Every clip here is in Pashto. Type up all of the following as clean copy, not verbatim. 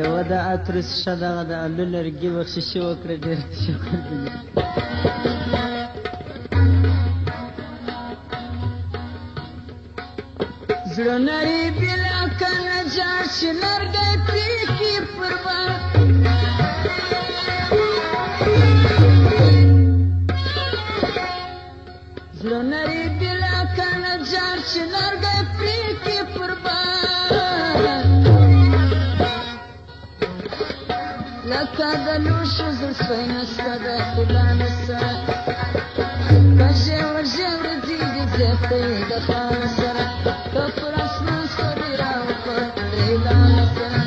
یو د اترس شدغه د الو لرګي بخشش وکړه ډېر شکر دی زړه نری بلا کنه جار چې لرګی پرې کړي پربان زړه نری بلا کنه جار چې لرګی پرې کړي پربان لکه د لوشو زړه سپی نسته د ښکلا نسته که ژور ژور ځيږي زیاته یې د خان سره که پر اسمان ستوري راوخت ریلانه سره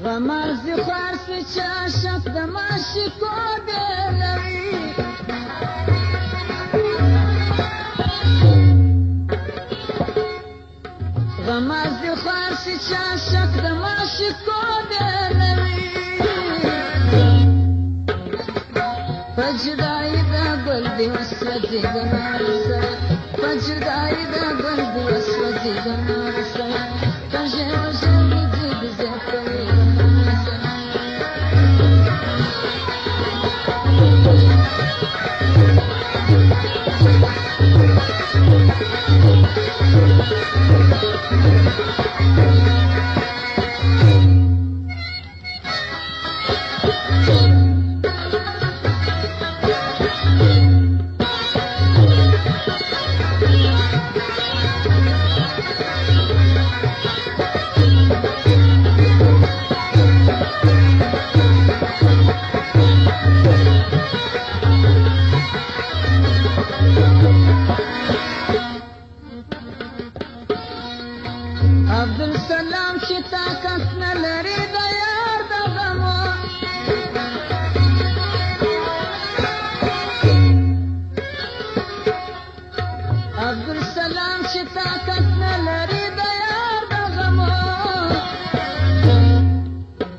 غمازی خوارسی چاشق دماشی کو بیلوی غمازی خوارسی چاشق دماشی کو بیلوی فجدائی دا گل دی وسوزی گنارسا فجدائی دا گل دی وسوزی گنارسا کجه وجه وزی بزیقوی عبدالسلام چې طاقت نه لري د یار د غمو عبدالسلام چې طاقت نه لري د یار د غمو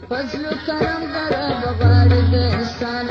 فضل و کرم در بغاړي د انسان